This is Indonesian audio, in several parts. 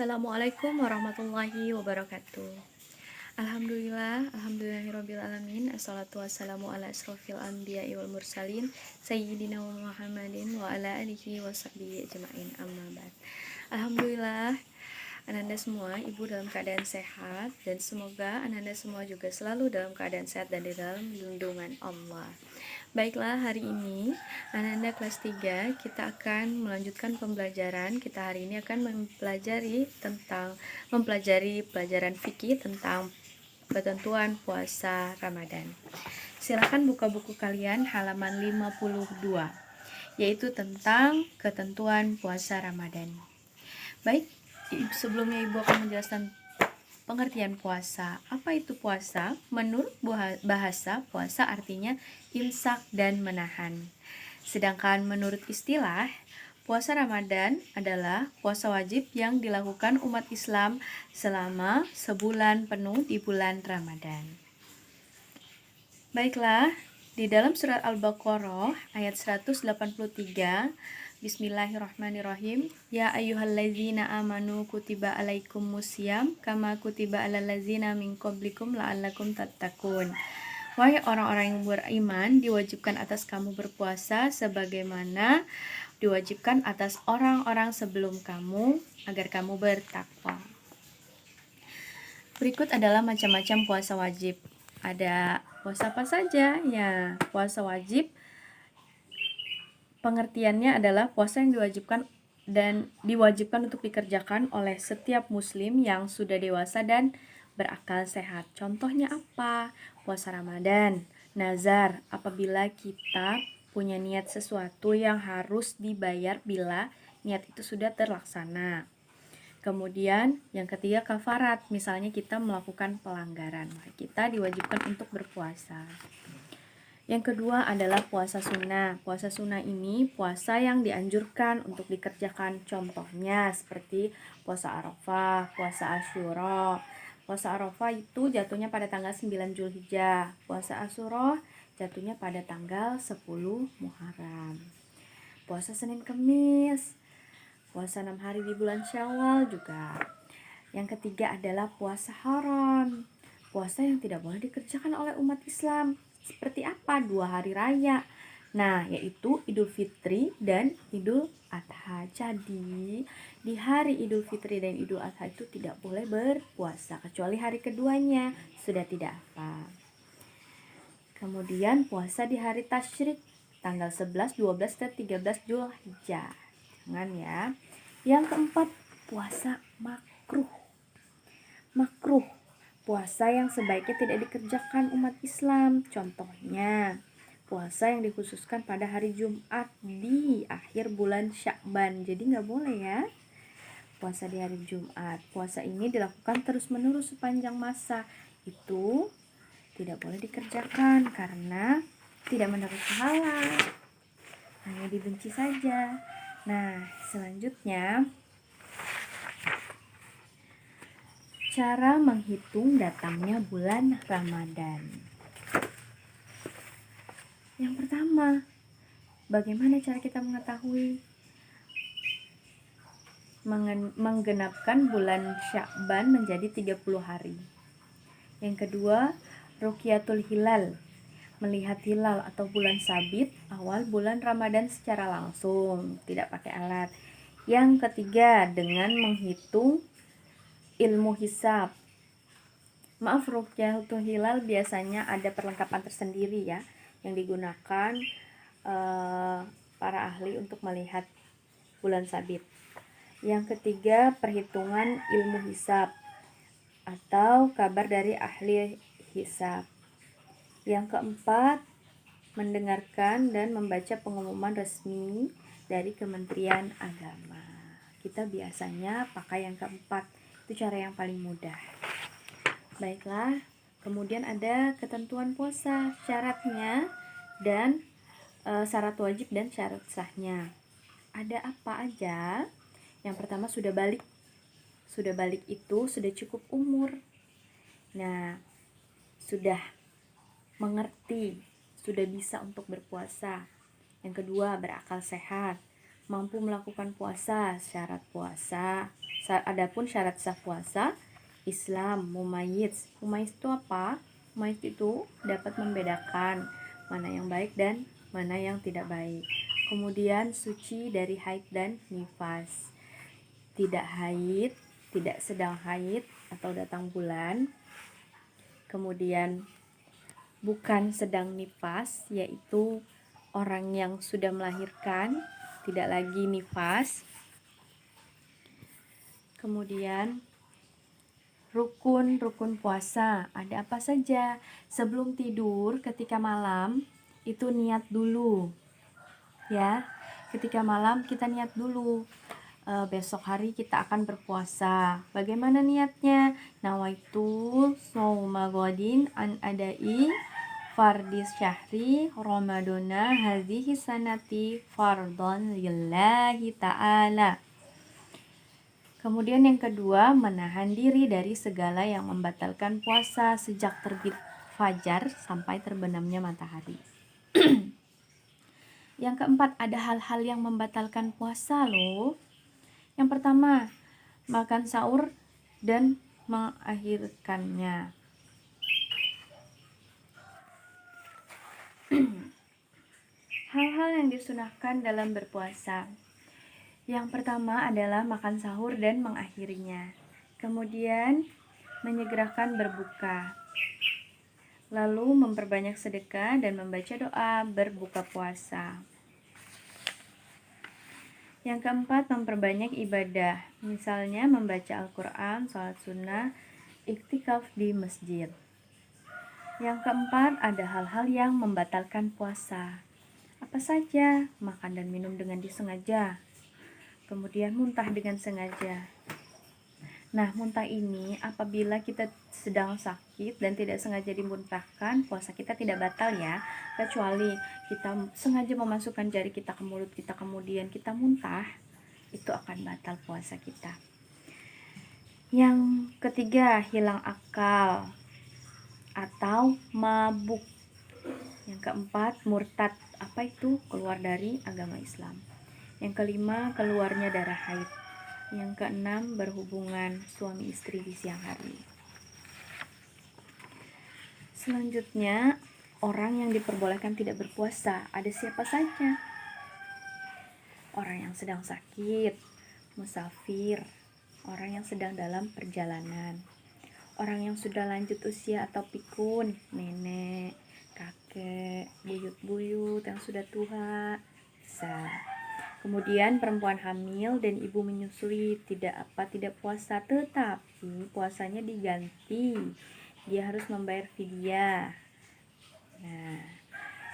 Assalamualaikum warahmatullahi wabarakatuh. Alhamdulillahirobbilalamin. Assalatu wassalamu ala asrofil anbiya'i wal mursalin sayyidina wa Muhammadin wa ala alihi wa sahbihi ajma'in, amma ba'd. Alhamdulillah, ananda semua ibu dalam keadaan sehat, dan semoga ananda semua juga selalu dalam keadaan sehat dan di dalam lindungan Allah. Baiklah, hari ini Ananda kelas 3 kita akan melanjutkan pembelajaran. Kita hari ini akan mempelajari pelajaran fikih tentang ketentuan puasa Ramadan. Silakan buka buku kalian halaman 52, yaitu tentang ketentuan puasa Ramadan. Baik, sebelumnya ibu akan menjelaskan pengertian puasa. Apa itu puasa? Menurut bahasa, puasa artinya imsak dan menahan. Sedangkan menurut istilah, puasa Ramadan adalah puasa wajib yang dilakukan umat Islam selama sebulan penuh di bulan Ramadan. Baiklah, di dalam surat Al-Baqarah ayat 183, Bismillahirrahmanirrahim. Ya ayyuhallazina amanu kutiba alaikumusiyam kama kutiba alal ladzina min qablikum la'allakum tattaqun. Wahai orang-orang yang beriman, diwajibkan atas kamu berpuasa sebagaimana diwajibkan atas orang-orang sebelum kamu agar kamu bertakwa. Berikut adalah macam-macam puasa wajib. Ada puasa apa saja? Ya, puasa wajib pengertiannya adalah puasa yang diwajibkan untuk dikerjakan oleh setiap muslim yang sudah dewasa dan berakal sehat. Contohnya apa? Puasa Ramadan, nazar, apabila kita punya niat sesuatu yang harus dibayar bila niat itu sudah terlaksana. Kemudian yang ketiga kafarat, misalnya kita melakukan pelanggaran, maka kita diwajibkan untuk berpuasa. Yang kedua adalah puasa sunnah. Puasa sunnah ini puasa yang dianjurkan untuk dikerjakan. Contohnya seperti puasa Arafah, puasa Asyura. Puasa Arafah itu jatuhnya pada tanggal 9 Zulhijjah. Puasa Asyura jatuhnya pada tanggal 10 Muharram. Puasa Senin Kemis. Puasa 6 hari di bulan Syawal juga. Yang ketiga adalah puasa haram. Puasa yang tidak boleh dikerjakan oleh umat Islam. Seperti apa? 2 hari raya. Nah, yaitu Idul Fitri dan Idul Adha. Jadi, di hari Idul Fitri dan Idul Adha itu tidak boleh berpuasa, kecuali hari keduanya sudah tidak apa. Kemudian puasa di hari tasyrik, tanggal 11, 12, dan 13 Zulhijjah. Jangan ya. Yang keempat, puasa makruh. Makruh, puasa yang sebaiknya tidak dikerjakan umat Islam. Contohnya, puasa yang dikhususkan pada hari Jumat di akhir bulan Sya'ban. Jadi nggak boleh ya puasa di hari Jumat. Puasa ini dilakukan terus-menerus sepanjang masa. Itu tidak boleh dikerjakan karena tidak mendapat pahala, hanya dibenci saja. Nah, selanjutnya cara menghitung datangnya bulan Ramadan. Yang pertama, bagaimana cara kita mengetahui menggenapkan bulan Sya'ban menjadi 30 hari? Yang kedua, ruqyatul hilal, melihat hilal atau bulan sabit awal bulan Ramadan secara langsung, tidak pakai alat. Yang ketiga, dengan menghitung ilmu hisab. Maaf, ruqyatul hilal biasanya ada perlengkapan tersendiri ya yang digunakan para ahli untuk melihat bulan sabit. Yang ketiga, perhitungan ilmu hisab atau kabar dari ahli hisab. Yang keempat, mendengarkan dan membaca pengumuman resmi dari Kementerian Agama. Kita biasanya pakai yang keempat, itu cara yang paling mudah. Baiklah, kemudian ada ketentuan puasa, syaratnya dan syarat wajib dan syarat sahnya. Ada apa aja? Yang pertama, sudah balik. Sudah balik itu sudah cukup umur. Nah, sudah mengerti, sudah bisa untuk berpuasa. Yang kedua, berakal sehat, mampu melakukan puasa. Syarat puasa, adapun syarat sah puasa, Islam, mumayyiz. Mumayyiz itu apa? Mumayyiz itu dapat membedakan mana yang baik dan mana yang tidak baik. Kemudian suci dari haid dan nifas. Tidak haid, tidak sedang haid atau datang bulan. Kemudian bukan sedang nifas, yaitu orang yang sudah melahirkan, tidak lagi nifas. Kemudian rukun puasa ada apa saja? Sebelum tidur ketika malam itu niat dulu. Ya, ketika malam kita niat dulu. Besok hari kita akan berpuasa. Bagaimana niatnya? Nawaitu shauma ghadin an adai fardis syahri ramadana hadhihi sanati fardhon lillahi ta'ala. Kemudian yang kedua, menahan diri dari segala yang membatalkan puasa sejak terbit fajar sampai terbenamnya matahari. Yang keempat, ada hal-hal yang membatalkan puasa loh. Yang pertama, makan sahur dan mengakhirkannya. Hal-hal yang disunahkan dalam berpuasa. Yang pertama adalah makan sahur dan mengakhirinya. Kemudian menyegerakan berbuka. Lalu memperbanyak sedekah dan membaca doa berbuka puasa. Yang keempat, memperbanyak ibadah. Misalnya membaca Al-Quran, sholat sunnah, iktikaf di masjid. Yang keempat, ada hal-hal yang membatalkan puasa. Apa saja? Makan dan minum dengan disengaja. Kemudian muntah dengan sengaja. Nah, muntah ini apabila kita sedang sakit dan tidak sengaja dimuntahkan, puasa kita tidak batal ya. Kecuali kita sengaja memasukkan jari kita ke mulut kita kemudian kita muntah, itu akan batal puasa kita. Yang ketiga, hilang akal atau mabuk. Yang keempat, murtad. Apa itu? Keluar dari agama Islam. Yang kelima, keluarnya darah haid. Yang keenam, berhubungan suami istri di siang hari. Selanjutnya, orang yang diperbolehkan tidak berpuasa. Ada siapa saja? Orang yang sedang sakit, musafir, orang yang sedang dalam perjalanan, orang yang sudah lanjut usia atau pikun, nenek, kakek, buyut-buyut yang sudah tua, bisa. Kemudian perempuan hamil dan ibu menyusui tidak puasa, tetapi puasanya diganti. Dia harus membayar fidyah. Nah,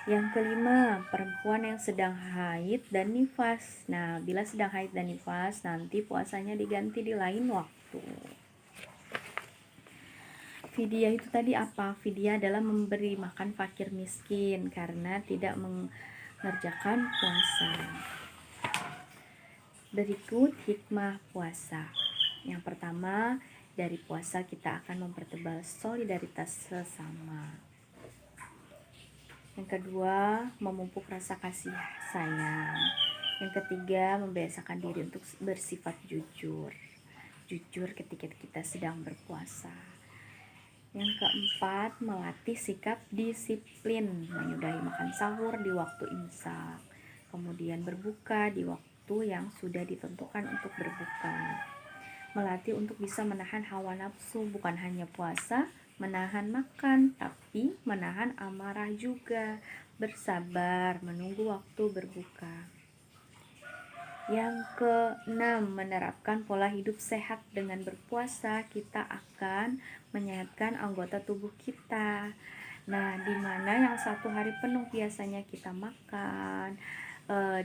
yang kelima, perempuan yang sedang haid dan nifas. Nah, bila sedang haid dan nifas, nanti puasanya diganti di lain waktu. Fidyah itu tadi apa? Fidyah adalah memberi makan fakir miskin karena tidak mengerjakan puasa. Berikut hikmah puasa. Yang pertama, dari puasa kita akan mempertebal solidaritas sesama. Yang kedua, memupuk rasa kasih sayang. Yang ketiga, membiasakan diri untuk bersifat jujur. Jujur ketika kita sedang berpuasa. Yang keempat, melatih sikap disiplin, menyudahi makan sahur di waktu imsak. Kemudian berbuka di waktu yang sudah ditentukan untuk berbuka. Melatih untuk bisa menahan hawa nafsu, bukan hanya puasa, menahan makan, tapi menahan amarah juga. Bersabar, menunggu waktu berbuka. Yang keenam, menerapkan pola hidup sehat. Dengan berpuasa, kita akan menyehatkan anggota tubuh kita. Nah, dimana yang satu hari penuh biasanya kita makan,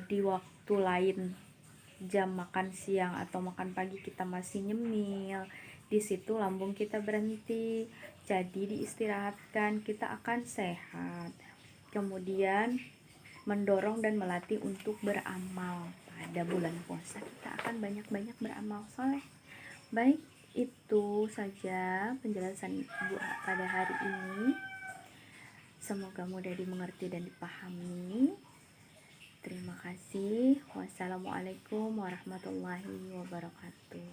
di waktu lain jam makan siang atau makan pagi kita masih nyemil, di situ lambung kita berhenti, jadi diistirahatkan, kita akan sehat. Kemudian mendorong dan melatih untuk beramal. Pada bulan puasa kita akan banyak-banyak beramal soleh. Baik, itu saja penjelasan Ibu pada hari ini. Semoga mudah dimengerti dan dipahami. Terima kasih. Wassalamualaikum Wassalamualaikum warahmatullahi wabarakatuh.